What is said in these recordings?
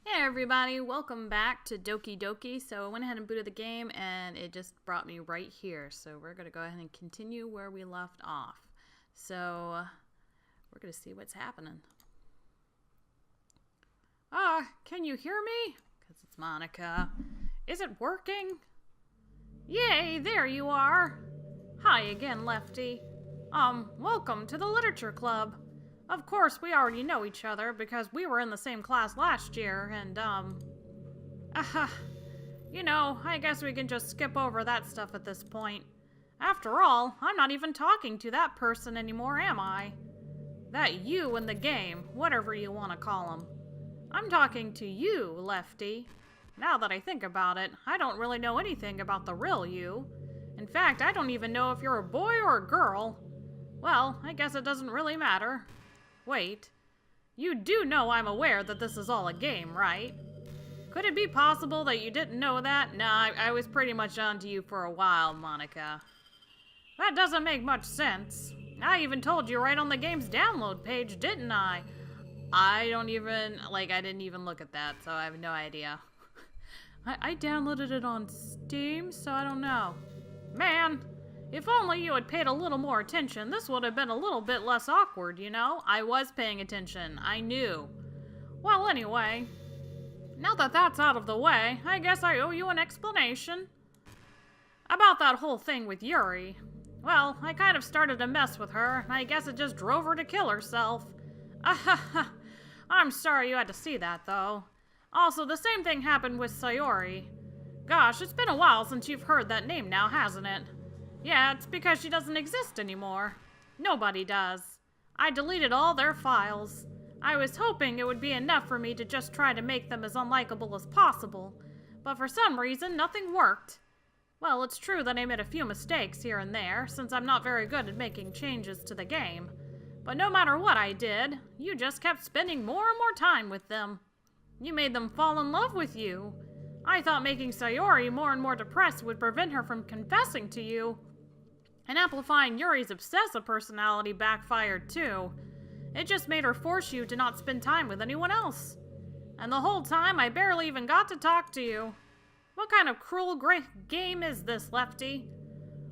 Hey everybody, welcome back to Doki Doki. So I went ahead and booted the game and it just brought me right here. So we're going to go ahead and continue where we left off. So we're going to see what's happening. Can you hear me? Because it's Monika. Is it working? Yay, there you are. Hi again, Leftie. Welcome to the Literature Club. Of course, we already know each other because we were in the same class last year, and, I guess we can just skip over that stuff at this point. After all, I'm not even talking to that person anymore, am I? That you in the game, whatever you want to call him. I'm talking to you, Leftie. Now that I think about it, I don't really know anything about the real you. In fact, I don't even know if you're a boy or a girl. Well, I guess it doesn't really matter. Wait, you do know I'm aware that this is all a game, right? Could it be possible that you didn't know that? Nah, I was pretty much onto you for a while, Monika. That doesn't make much sense. I even told you right on the game's download page, didn't I? I didn't even look at that, so I have no idea. I downloaded it on Steam, so I don't know. Man! If only you had paid a little more attention, this would have been a little bit less awkward, you know? I was paying attention. I knew. Well, anyway, now that that's out of the way, I guess I owe you an explanation. About that whole thing with Yuri. Well, I kind of started to mess with her, and I guess it just drove her to kill herself. I'm sorry you had to see that, though. Also, the same thing happened with Sayori. Gosh, it's been a while since you've heard that name now, hasn't it? Yeah, it's because she doesn't exist anymore. Nobody does. I deleted all their files. I was hoping it would be enough for me to just try to make them as unlikable as possible, but for some reason, nothing worked. Well, it's true that I made a few mistakes here and there, since I'm not very good at making changes to the game. But no matter what I did, you just kept spending more and more time with them. You made them fall in love with you. I thought making Sayori more and more depressed would prevent her from confessing to you. And amplifying Yuri's obsessive personality backfired too. It just made her force you to not spend time with anyone else. And the whole time, I barely even got to talk to you. What kind of cruel game is this, Leftie?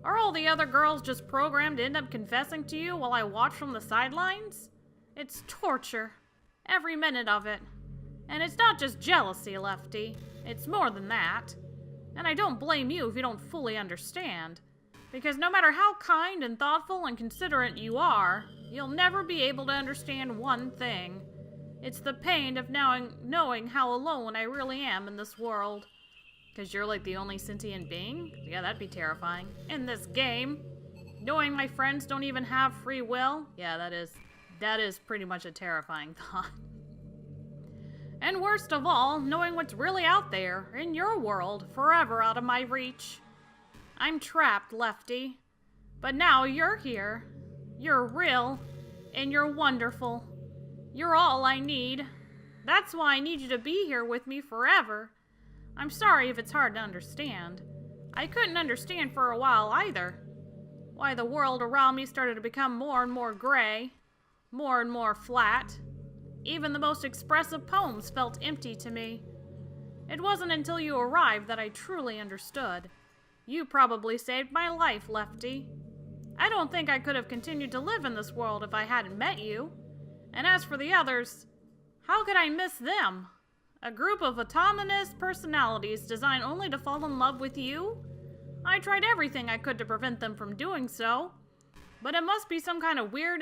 Are all the other girls just programmed to end up confessing to you while I watch from the sidelines? It's torture. Every minute of it. And it's not just jealousy, Leftie. It's more than that. And I don't blame you if you don't fully understand. Because no matter how kind and thoughtful and considerate you are, you'll never be able to understand one thing. It's the pain of knowing how alone I really am in this world. Because you're like the only sentient being? Yeah, that'd be terrifying. In this game. Knowing my friends don't even have free will? Yeah, that is pretty much a terrifying thought. And worst of all, knowing what's really out there, in your world, forever out of my reach. I'm trapped, Leftie. But now you're here. You're real, and you're wonderful. You're all I need. That's why I need you to be here with me forever. I'm sorry if it's hard to understand. I couldn't understand for a while either. Why the world around me started to become more and more gray, more and more flat. Even the most expressive poems felt empty to me. It wasn't until you arrived that I truly understood. You probably saved my life, Leftie. I don't think I could have continued to live in this world if I hadn't met you. And as for the others, how could I miss them? A group of autonomous personalities designed only to fall in love with you? I tried everything I could to prevent them from doing so. But it must be some kind of weird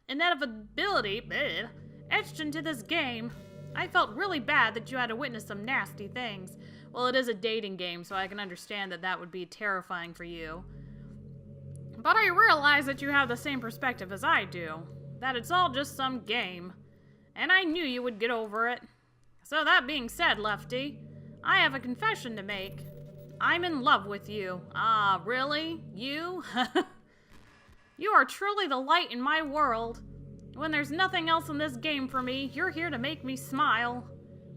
inevitability etched into this game. I felt really bad that you had to witness some nasty things. Well, it is a dating game, so I can understand that that would be terrifying for you. But I realize that you have the same perspective as I do. That it's all just some game. And I knew you would get over it. So that being said, Leftie, I have a confession to make. I'm in love with you. Ah, really? You? You are truly the light in my world. When there's nothing else in this game for me, you're here to make me smile.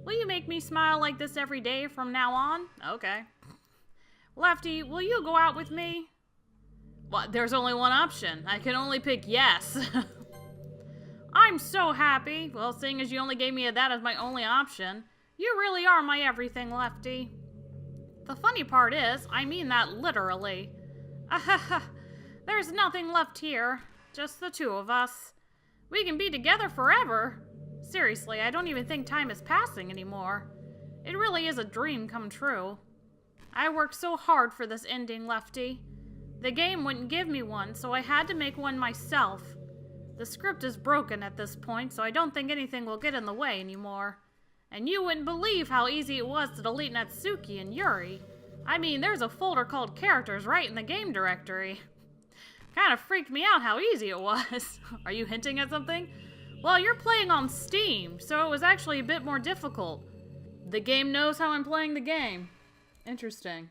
Will you make me smile like this every day from now on? Okay. Leftie, will you go out with me? Well, there's only one option. I can only pick yes. I'm so happy. Well, seeing as you only gave me that as my only option, You really are my everything, Leftie. The funny part is, I mean that literally. There's nothing left here, just the two of us. We can be together forever. Seriously, I don't even think time is passing anymore. It really is a dream come true. I worked so hard for this ending, Leftie. The game wouldn't give me one, so I had to make one myself. The script is broken at this point, so I don't think anything will get in the way anymore. And you wouldn't believe how easy it was to delete Natsuki and Yuri. I mean, there's a folder called Characters right in the game directory. Kind of freaked me out how easy it was. Are you hinting at something? Well, you're playing on Steam, so it was actually a bit more difficult. The game knows how I'm playing the game. Interesting.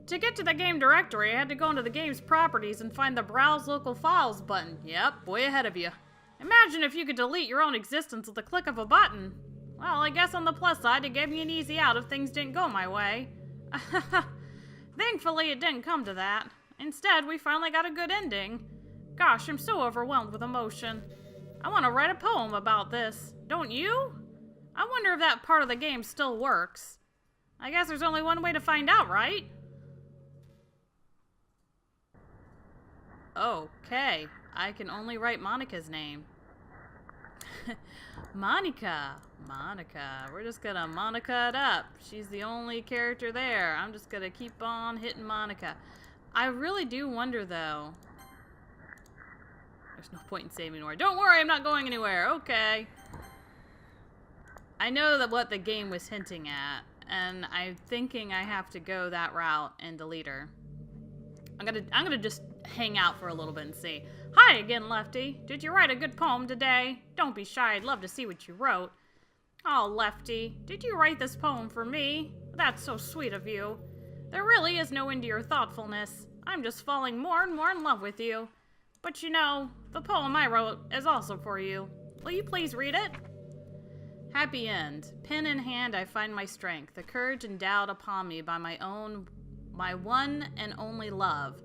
To get to the game directory, I had to go into the game's properties and find the Browse Local Files button. Yep, way ahead of you. Imagine if you could delete your own existence with the click of a button. Well, I guess on the plus side, it gave me an easy out if things didn't go my way. Thankfully, it didn't come to that. Instead, we finally got a good ending. Gosh, I'm so overwhelmed with emotion. I want to write a poem about this. Don't you? I wonder if that part of the game still works. I guess there's only one way to find out, right? Okay, I can only write Monika's name. Monika. We're just gonna Monika it up. She's the only character there. I'm just gonna keep on hitting Monika. I really do wonder, though. There's no point in saving anymore. Don't worry, I'm not going anywhere. Okay. I know that what the game was hinting at, and I'm thinking I have to go that route and delete her. I'm gonna just hang out for a little bit and see. Hi again, Leftie. Did you write a good poem today? Don't be shy. I'd love to see what you wrote. Oh, Leftie, did you write this poem for me? That's so sweet of you. There really is no end to your thoughtfulness. I'm just falling more and more in love with you. But you know, the poem I wrote is also for you. Will you please read it? Happy end. Pen in hand, I find my strength, the courage endowed upon me by my one and only love.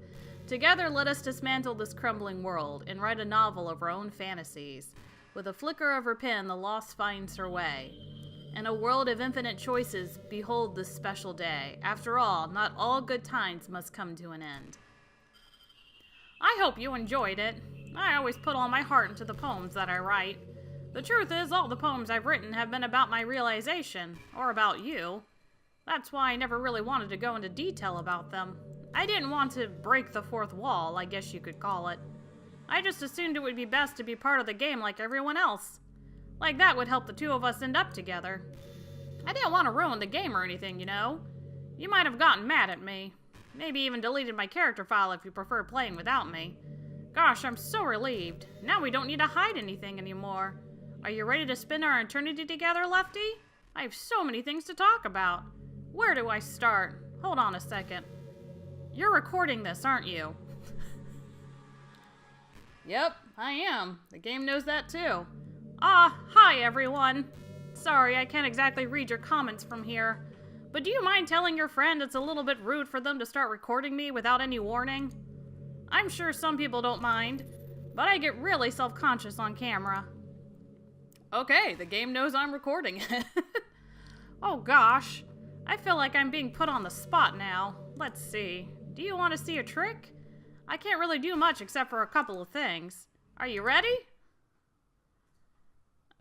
Together, let us dismantle this crumbling world and write a novel of our own fantasies. With a flicker of her pen, the lost finds her way. In a world of infinite choices, behold this special day. After all, not all good times must come to an end. I hope you enjoyed it. I always put all my heart into the poems that I write. The truth is, all the poems I've written have been about my realization, or about you. That's why I never really wanted to go into detail about them. I didn't want to break the fourth wall, I guess you could call it. I just assumed it would be best to be part of the game like everyone else. Like that would help the two of us end up together. I didn't want to ruin the game or anything, you know. You might have gotten mad at me. Maybe even deleted my character file if you prefer playing without me. Gosh, I'm so relieved. Now we don't need to hide anything anymore. Are you ready to spend our eternity together, Leftie? I have so many things to talk about. Where do I start? Hold on a second. You're recording this, aren't you? Yep, I am. The game knows that too. Hi everyone. Sorry, I can't exactly read your comments from here. But do you mind telling your friend it's a little bit rude for them to start recording me without any warning? I'm sure some people don't mind, but I get really self-conscious on camera. Okay, the game knows I'm recording it. Oh gosh, I feel like I'm being put on the spot now. Let's see. Do you want to see a trick? I can't really do much except for a couple of things. Are you ready?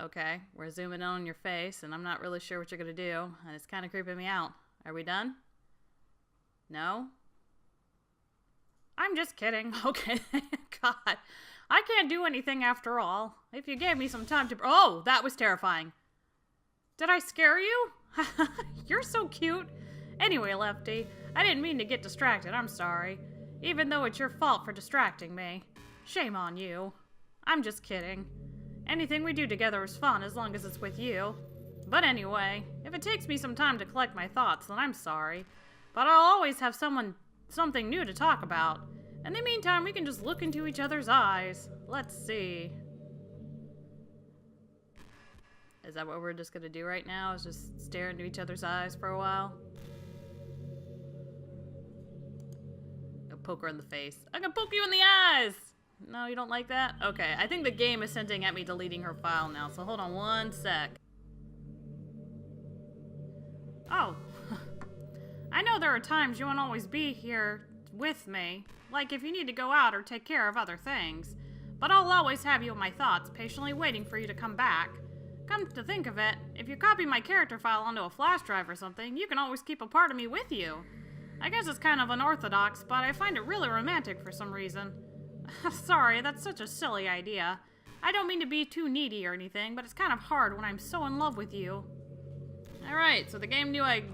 Okay, we're zooming in on your face, and I'm not really sure what you're gonna do, and it's kind of creeping me out. Are we done? No? I'm just kidding. Okay, God. I can't do anything after all. If you gave me some time to... Oh, that was terrifying. Did I scare you? You're so cute. Anyway, Leftie, I didn't mean to get distracted. I'm sorry. Even though it's your fault for distracting me. Shame on you. I'm just kidding. Anything we do together is fun as long as it's with you. But anyway, if it takes me some time to collect my thoughts, then I'm sorry. But I'll always have something new to talk about. In the meantime, we can just look into each other's eyes. Let's see. Is that what we're just gonna do right now? Is just stare into each other's eyes for a while? I'll poke her in the face. I'm gonna poke you in the eyes! No, you don't like that? Okay, I think the game is hinting at me deleting her file now, so hold on one sec. Oh. I know there are times you won't always be here with me, like if you need to go out or take care of other things. But I'll always have you in my thoughts, patiently waiting for you to come back. Come to think of it, if you copy my character file onto a flash drive or something, you can always keep a part of me with you. I guess it's kind of unorthodox, but I find it really romantic for some reason. Sorry, that's such a silly idea. I don't mean to be too needy or anything, but it's kind of hard when I'm so in love with you. Alright, so the game knew I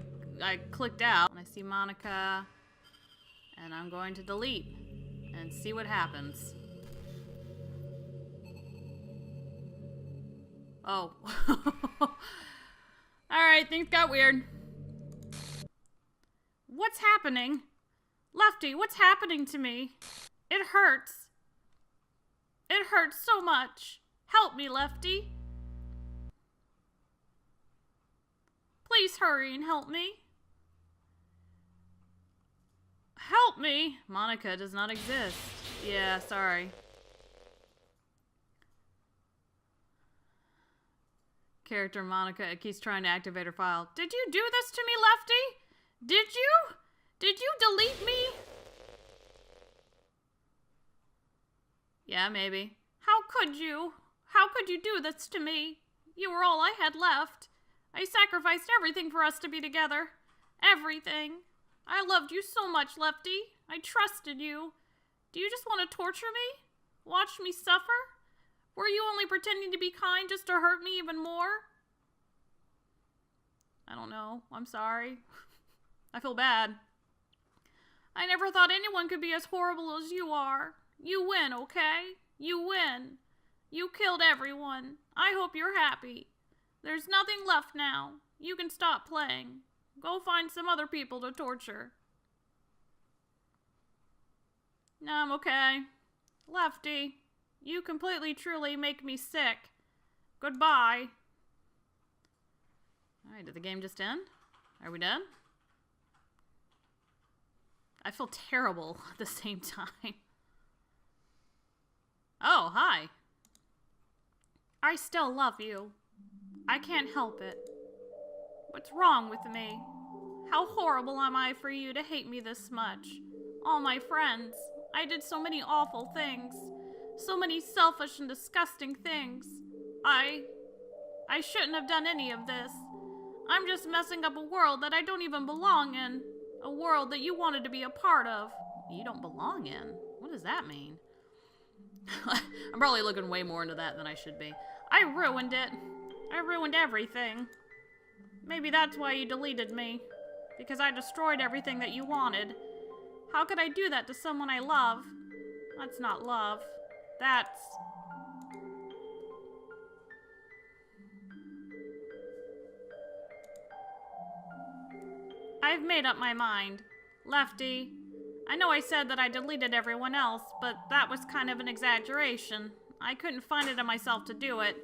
clicked out. And I see Monika, and I'm going to delete and see what happens. Oh. Alright, things got weird. What's happening? Leftie, what's happening to me? It hurts. It hurts so much. Help me, Leftie. Please hurry and help me. Help me! Monika does not exist. Yeah, sorry. Character Monika keeps trying to activate her file. Did you do this to me, Leftie? Did you? Did you delete me? Yeah, maybe. How could you? How could you do this to me? You were all I had left. I sacrificed everything for us to be together. Everything. I loved you so much, Leftie. I trusted you. Do you just want to torture me? Watch me suffer? Were you only pretending to be kind just to hurt me even more? I don't know. I'm sorry. I feel bad. I never thought anyone could be as horrible as you are. You win, okay? You win. You killed everyone. I hope you're happy. There's nothing left now. You can stop playing. Go find some other people to torture. No, I'm okay. Leftie, you completely truly make me sick. Goodbye. Alright, did the game just end? Are we done? I feel terrible at the same time. Oh, hi. I still love you. I can't help it. What's wrong with me? How horrible am I for you to hate me this much? All my friends. I did so many awful things. So many selfish and disgusting things. I shouldn't have done any of this. I'm just messing up a world that I don't even belong in. A world that you wanted to be a part of. You don't belong in? What does that mean? I'm probably looking way more into that than I should be. I ruined it. I ruined everything. Maybe that's why you deleted me. Because I destroyed everything that you wanted. How could I do that to someone I love? That's not love. That's... I've made up my mind. Leftie, I know I said that I deleted everyone else, but that was kind of an exaggeration. I couldn't find it in myself to do it.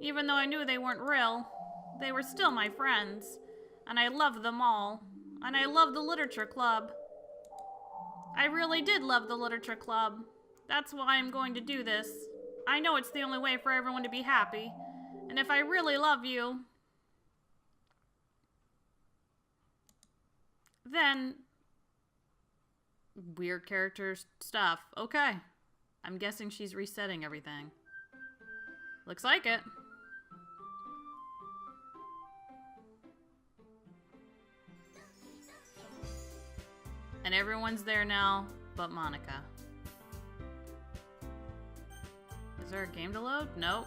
Even though I knew they weren't real, they were still my friends. And I loved them all. And I loved the literature club. I really did love the literature club. That's why I'm going to do this. I know it's the only way for everyone to be happy. And if I really love you, then weird character stuff. Okay. I'm guessing she's resetting everything. Looks like it. And everyone's there now but Monika. Is there a game to load? Nope.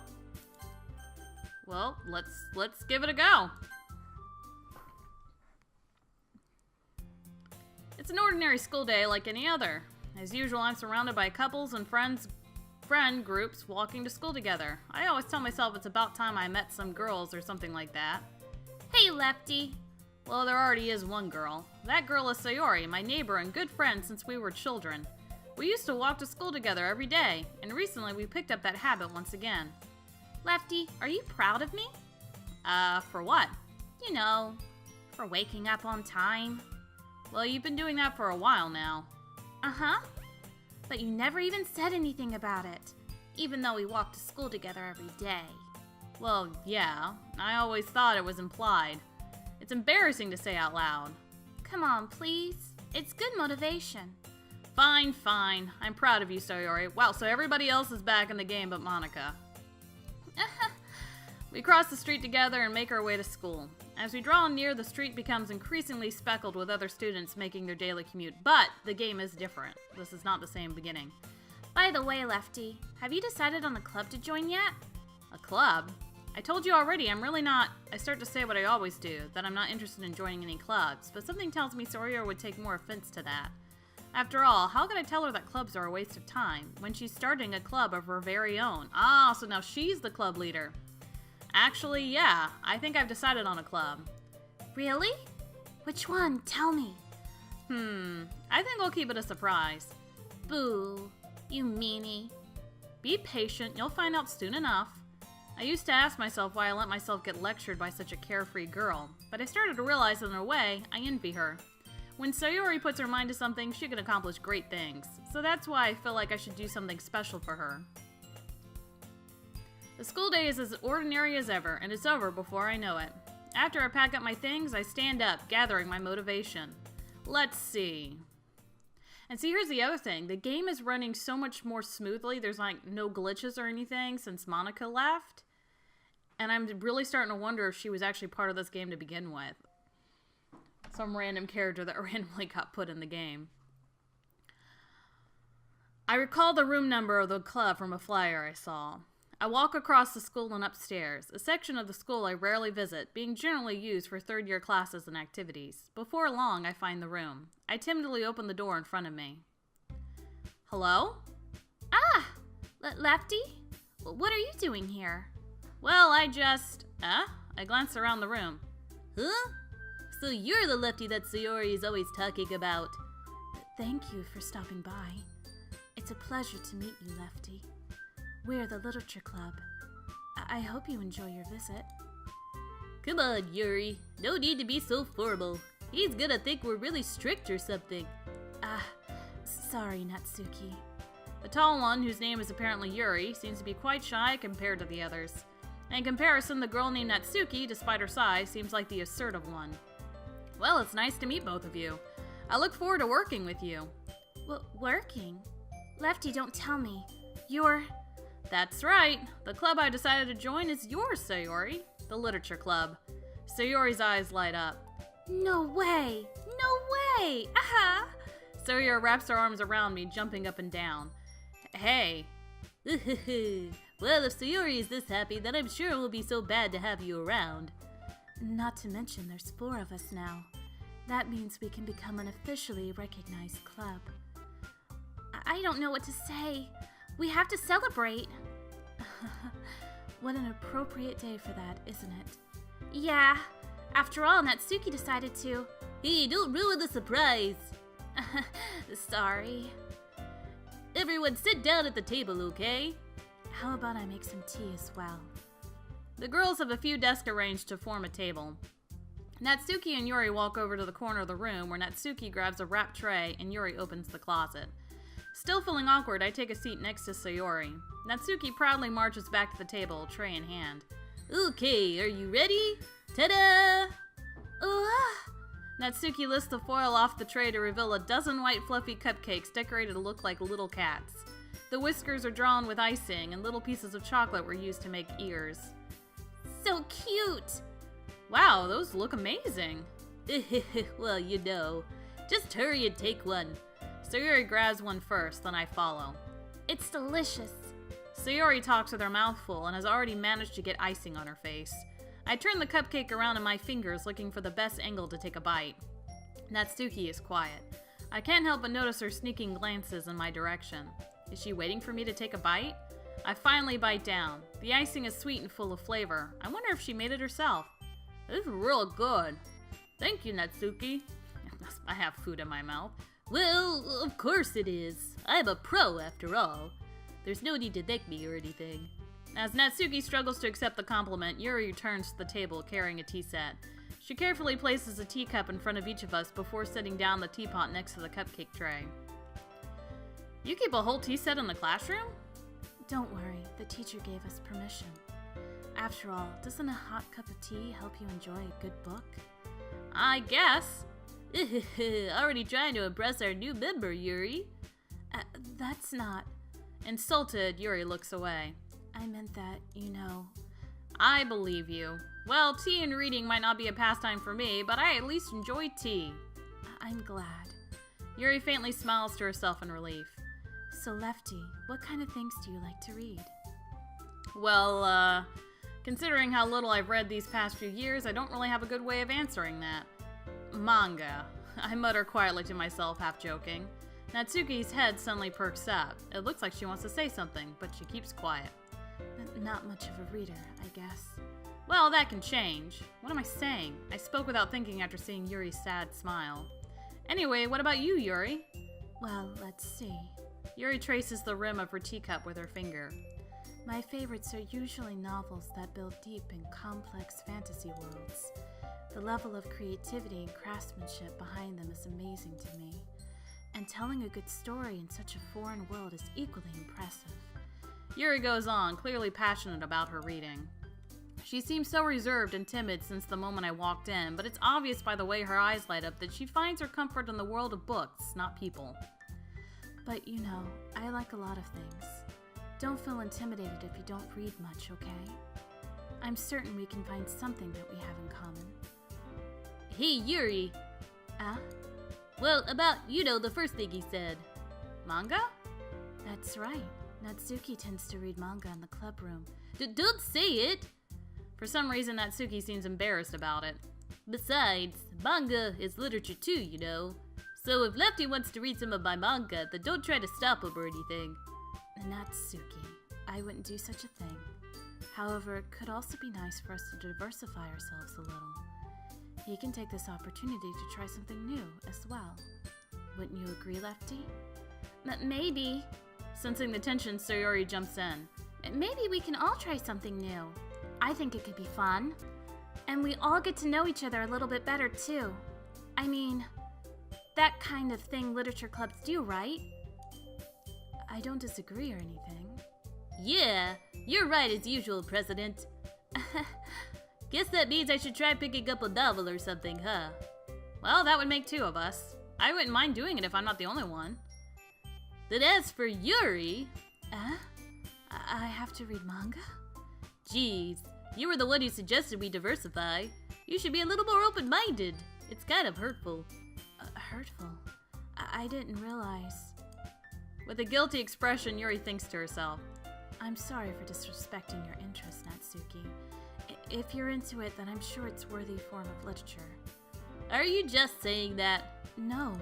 Well, let's give it a go. It's an ordinary school day like any other. As usual, I'm surrounded by couples and friend groups walking to school together. I always tell myself it's about time I met some girls or something like that. Hey, Leftie. Well, there already is one girl. That girl is Sayori, my neighbor and good friend since we were children. We used to walk to school together every day, and recently we picked up that habit once again. Leftie, are you proud of me? For what? You know, for waking up on time. Well, you've been doing that for a while now. Uh-huh. But you never even said anything about it, even though we walked to school together every day. Well, yeah, I always thought it was implied. It's embarrassing to say out loud. Come on, please. It's good motivation. Fine, fine. I'm proud of you, Sayori. Wow, so everybody else is back in the game but Monika. We cross the street together and make our way to school. As we draw near, the street becomes increasingly speckled with other students making their daily commute, but the game is different. This is not the same beginning. By the way, Leftie, have you decided on a club to join yet? A club? I told you already, I'm really not... I start to say what I always do, that I'm not interested in joining any clubs, but something tells me Sayori would take more offense to that. After all, how could I tell her that clubs are a waste of time, when she's starting a club of her very own? Ah, so now she's the club leader. Actually, yeah, I think I've decided on a club. Really? Which one? Tell me. I think I'll keep it a surprise. Boo, you meanie. Be patient, you'll find out soon enough. I used to ask myself why I let myself get lectured by such a carefree girl, but I started to realize that in a way, I envy her. When Sayori puts her mind to something, she can accomplish great things, so that's why I feel like I should do something special for her. The school day is as ordinary as ever, and it's over before I know it. After I pack up my things, I stand up, gathering my motivation. Let's see. And see, here's the other thing. The game is running so much more smoothly. There's like no glitches or anything since Monika left. And I'm really starting to wonder if she was actually part of this game to begin with. Some random character that randomly got put in the game. I recall the room number of the club from a flyer I saw. I walk across the school and upstairs, a section of the school I rarely visit, being generally used for third-year classes and activities. Before long, I find the room. I timidly open the door in front of me. Hello? Ah! Leftie? What are you doing here? Well, I glance around the room. Huh? So you're the Leftie that Sayori is always talking about. Thank you for stopping by. It's a pleasure to meet you, Leftie. We're the Literature Club. I hope you enjoy your visit. Come on, Yuri. No need to be so formal. He's gonna think we're really strict or something. Sorry, Natsuki. The tall one, whose name is apparently Yuri, seems to be quite shy compared to the others. In comparison, the girl named Natsuki, despite her size, seems like the assertive one. Well, it's nice to meet both of you. I look forward to working with you. Working? Leftie, don't tell me. That's right. The club I decided to join is yours, Sayori. The Literature Club. Sayori's eyes light up. No way! No way! Aha! Sayori wraps her arms around me, jumping up and down. Hey. Well, if Sayori is this happy, then I'm sure it will be so bad to have you around. Not to mention there's 4 of us now. That means we can become an officially recognized club. I don't know what to say. We have to celebrate. What an appropriate day for that, isn't it? Yeah. After all, Natsuki decided to. Hey, don't ruin the surprise. Sorry. Everyone sit down at the table, okay? How about I make some tea as well? The girls have a few desks arranged to form a table. Natsuki and Yuri walk over to the corner of the room where Natsuki grabs a wrapped tray and Yuri opens the closet. Still feeling awkward, I take a seat next to Sayori. Natsuki proudly marches back to the table, tray in hand. Okay, are you ready? Ta-da! Natsuki lifts the foil off the tray to reveal a dozen white fluffy cupcakes decorated to look like little cats. The whiskers are drawn with icing, and little pieces of chocolate were used to make ears. So cute! Wow, those look amazing. Well, you know. Just hurry and take one. Sayori grabs one first, then I follow. It's delicious. Sayori talks with her mouth full and has already managed to get icing on her face. I turn the cupcake around in my fingers, looking for the best angle to take a bite. Natsuki is quiet. I can't help but notice her sneaking glances in my direction. Is she waiting for me to take a bite? I finally bite down. The icing is sweet and full of flavor. I wonder if she made it herself. This is real good. Thank you, Natsuki. I have food in my mouth. Well, of course it is. I'm a pro, after all. There's no need to thank me or anything. As Natsuki struggles to accept the compliment, Yuri returns to the table carrying a tea set. She carefully places a teacup in front of each of us before setting down the teapot next to the cupcake tray. You keep a whole tea set in the classroom? Don't worry, the teacher gave us permission. After all, doesn't a hot cup of tea help you enjoy a good book? I guess. Already trying to impress our new member, Yuri. That's not... Insulted, Yuri looks away. I meant that, you know... I believe you. Well, tea and reading might not be a pastime for me, but I at least enjoy tea. I'm glad. Yuri faintly smiles to herself in relief. So, Leftie, what kind of things do you like to read? Well, considering how little I've read these past few years, I don't really have a good way of answering that. Manga. I mutter quietly to myself, half joking. Natsuki's head suddenly perks up. It looks like she wants to say something, but she keeps quiet. Not much of a reader, I guess. Well, that can change. What am I saying? I spoke without thinking after seeing Yuri's sad smile. Anyway, what about you, Yuri? Well, let's see. Yuri traces the rim of her teacup with her finger. My favorites are usually novels that build deep and complex fantasy worlds. The level of creativity and craftsmanship behind them is amazing to me. And telling a good story in such a foreign world is equally impressive. Yuri goes on, clearly passionate about her reading. She seems so reserved and timid since the moment I walked in, but it's obvious by the way her eyes light up that she finds her comfort in the world of books, not people. But you know, I like a lot of things. Don't feel intimidated if you don't read much, okay? I'm certain we can find something that we have in common. Hey, Yuri. Well, about, the first thing he said. Manga? That's right. Natsuki tends to read manga in the club room. Don't say it! For some reason, Natsuki seems embarrassed about it. Besides, manga is literature too, you know. So if Leftie wants to read some of my manga, then don't try to stop him or anything. Natsuki, I wouldn't do such a thing. However, it could also be nice for us to diversify ourselves a little. He can take this opportunity to try something new as well. Wouldn't you agree, Leftie? Maybe. Sensing the tension, Sayori jumps in. Maybe we can all try something new. I think it could be fun. And we all get to know each other a little bit better, too. I mean, that kind of thing literature clubs do, right? I don't disagree or anything. Yeah, you're right as usual, President. Guess that means I should try picking up a novel or something, huh? Well, that would make two of us. I wouldn't mind doing it if I'm not the only one. Then as for Yuri... I have to read manga? Jeez, you were the one who suggested we diversify. You should be a little more open-minded. It's kind of hurtful. Hurtful? I didn't realize. With a guilty expression, Yuri thinks to herself. I'm sorry for disrespecting your interest, Natsuki. If you're into it, then I'm sure it's a worthy form of literature. Are you just saying that? No.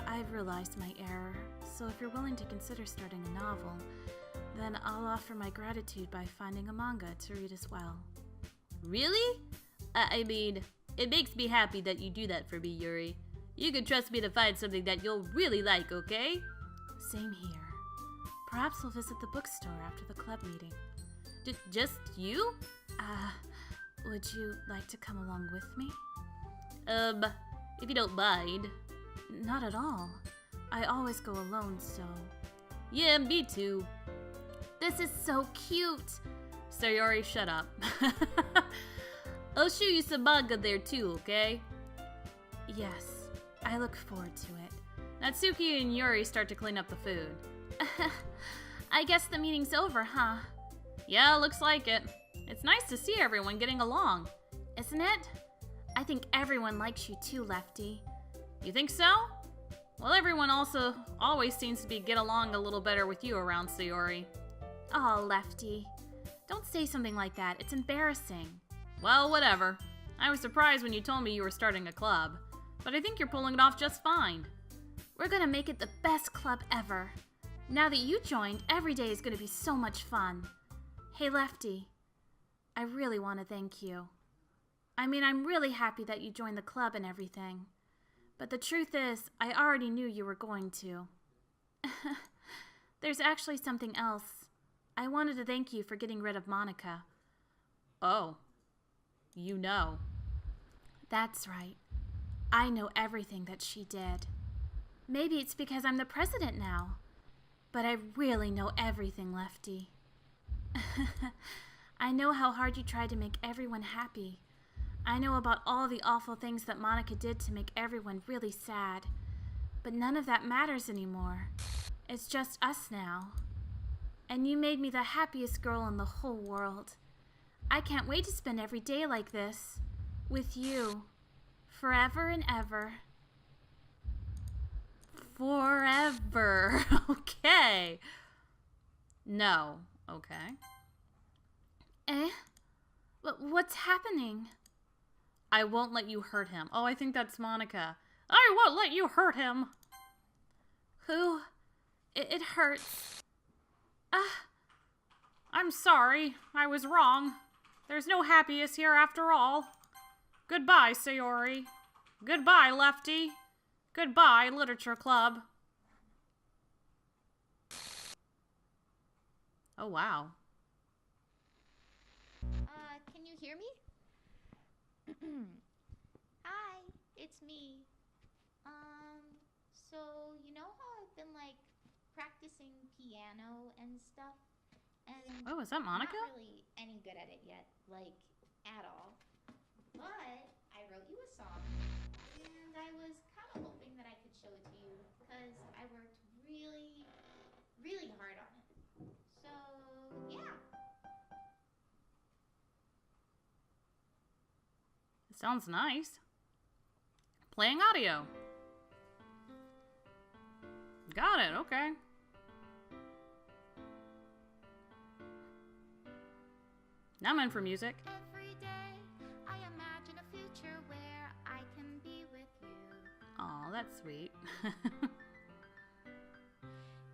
I've realized my error, so if you're willing to consider starting a novel, then I'll offer my gratitude by finding a manga to read as well. Really? I mean, it makes me happy that you do that for me, Yuri. You can trust me to find something that you'll really like, okay? Same here. Perhaps we'll visit the bookstore after the club meeting. Just you? Would you like to come along with me? If you don't mind. Not at all. I always go alone, so... Yeah, me too. This is so cute! Sayori, shut up. I'll show you some manga there too, okay? Yes, I look forward to it. Natsuki and Yuri start to clean up the food. I guess the meeting's over, huh? Yeah, looks like it. It's nice to see everyone getting along. Isn't it? I think everyone likes you too, Leftie. You think so? Well, everyone also always seems to get along a little better with you around, Sayori. Aw, Leftie. Don't say something like that. It's embarrassing. Well, whatever. I was surprised when you told me you were starting a club, but I think you're pulling it off just fine. We're gonna make it the best club ever. Now that you joined, every day is gonna be so much fun. Hey, Leftie. I really want to thank you. I mean, I'm really happy that you joined the club and everything. But the truth is, I already knew you were going to. There's actually something else. I wanted to thank you for getting rid of Monika. Oh. You know. That's right. I know everything that she did. Maybe it's because I'm the president now. But I really know everything, Leftie. I know how hard you tried to make everyone happy. I know about all the awful things that Monika did to make everyone really sad. But none of that matters anymore. It's just us now. And you made me the happiest girl in the whole world. I can't wait to spend every day like this. With you. Forever and ever. Forever. Okay. No. Okay. But what's happening? I won't let you hurt him. Oh, I think that's Monika. I won't let you hurt him. Who? It hurts. I'm sorry. I was wrong. There's no happiness here after all. Goodbye, Sayori. Goodbye, Leftie. Goodbye, Literature Club. Oh, wow. Can you hear me? Hi, it's me. So you know how I've been like practicing piano and stuff? And Oh, is that Monika? I'm not really any good at it yet, like at all. But I wrote you a song, and I was kind of hoping that I could show it to you because I worked really, really hard on it. So yeah. It sounds nice. Playing audio. Got it, okay. Now I'm in for music. Every day I imagine a future where I can be with you. Aw, that's sweet.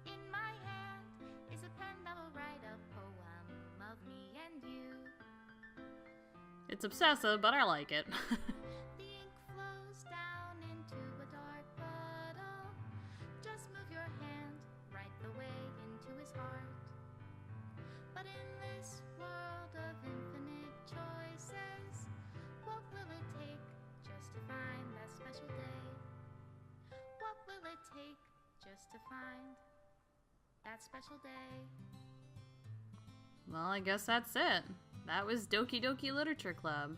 In my hand is a pen that will write a poem of me and you. It's obsessive, but I like it. The ink flows down into a dark puddle. Just move your hand right the way into his heart. But in this world of infinite choices, what will it take just to find that special day? What will it take just to find that special day? Well, I guess that's it. That was Doki Doki Literature Club.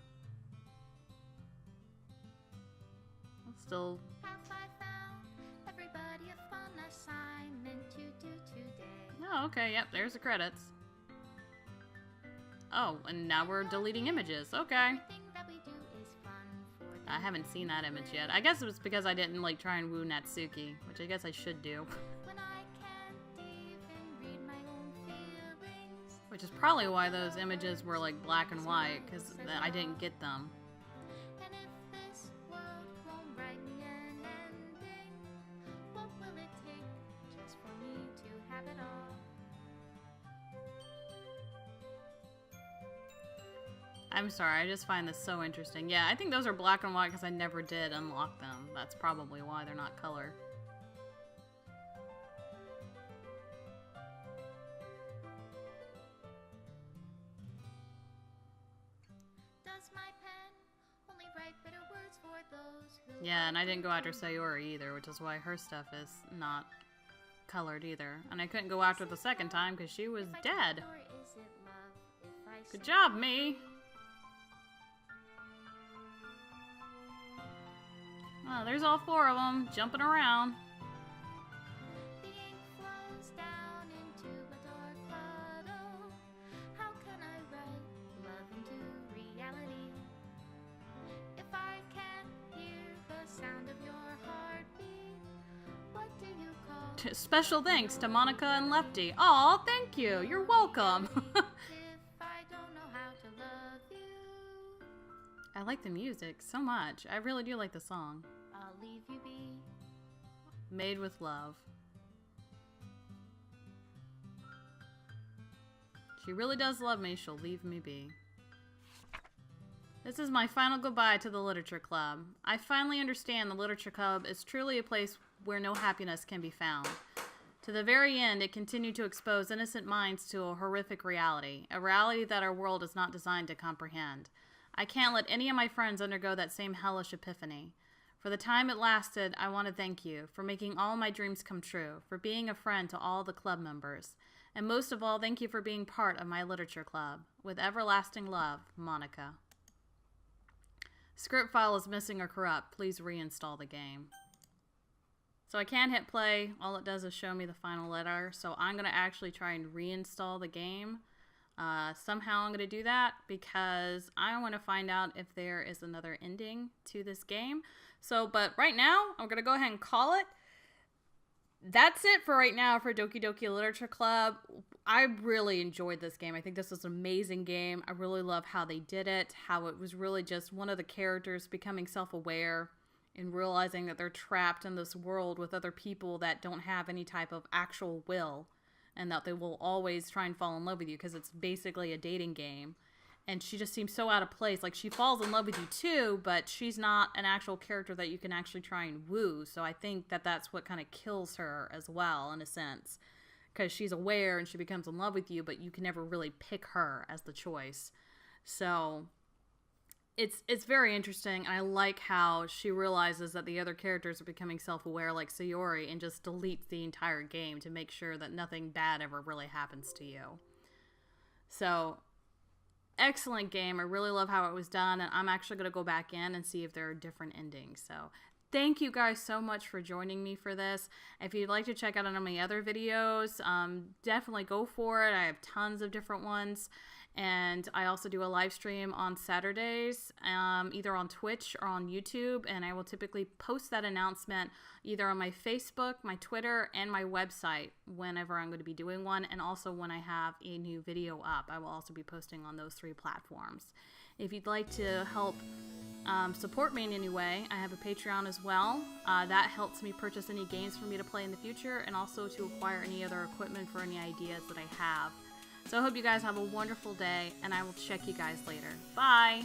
Still... Have I found everybody a fun assignment to do today? Oh, okay, yep, there's the credits. Oh, and now we're deleting images. Okay. Everything that we do is fun for the I haven't seen that image yet. I guess it was because I didn't, like, try and woo Natsuki, which I guess I should do. when I can't even read my own feelings. Which is probably why those images were, like, black and white, because I didn't get them. And if this world won't write me an ending, what will it take just for me to have it all? I'm sorry, I just find this so interesting. Yeah, I think those are black and white because I never did unlock them. That's probably why they're not color. Does my pen only write bitter words for those who Yeah, and I didn't go after Sayori either, which is why her stuff is not colored either. And I couldn't go after the second time because she was dead. Or is it love if I Good say job, me! Oh, there's all four of them jumping around. the ink flows down into a dark puddle? How can I write love into reality? If I can't hear the sound of your heartbeat, what do you call Special thanks to Monika and Leftie. Aw, thank you. You're welcome. if I don't know how to love you? I like the music so much. I really do like the song. I'll leave you be. Made with love. She really does love me. She'll leave me be. This is my final goodbye to the Literature Club. I finally understand the Literature Club is truly a place where no happiness can be found. To the very end, it continued to expose innocent minds to a horrific reality, a reality that our world is not designed to comprehend. I can't let any of my friends undergo that same hellish epiphany. For the time it lasted, I want to thank you for making all my dreams come true, for being a friend to all the club members, and most of all, thank you for being part of my literature club. With everlasting love, Monika. Script file is missing or corrupt. Please reinstall the game. So I can't hit play. All it does is show me the final letter. So I'm going to actually try and reinstall the game. Somehow I'm going to do that because I want to find out if there is another ending to this game. So, but right now, I'm going to go ahead and call it. That's it for right now for Doki Doki Literature Club. I really enjoyed this game. I think this was an amazing game. I really love how they did it, how it was really just one of the characters becoming self-aware and realizing that they're trapped in this world with other people that don't have any type of actual will, and that they will always try and fall in love with you because it's basically a dating game. And she just seems so out of place. Like, she falls in love with you too, but she's not an actual character that you can actually try and woo. So I think that that's what kind of kills her as well, in a sense. Because she's aware and she becomes in love with you, but you can never really pick her as the choice. So it's very interesting. And I like how she realizes that the other characters are becoming self-aware, like Sayori, and just deletes the entire game to make sure that nothing bad ever really happens to you. So excellent game. I really love how it was done, and I'm actually going to go back in and see if there are different endings. So thank you guys so much for joining me for this. If you'd like to check out any of my other videos, definitely go for it. I have tons of different ones, and I also do a live stream on Saturdays, either on Twitch or on YouTube, and I will typically post that announcement either on my Facebook, my Twitter, and my website whenever I'm going to be doing one, and also when I have a new video up. I will also be posting on those 3 platforms. If you'd like to help support me in any way, I have a Patreon as well. That helps me purchase any games for me to play in the future, and also to acquire any other equipment for any ideas that I have. So I hope you guys have a wonderful day, and I will check you guys later. Bye!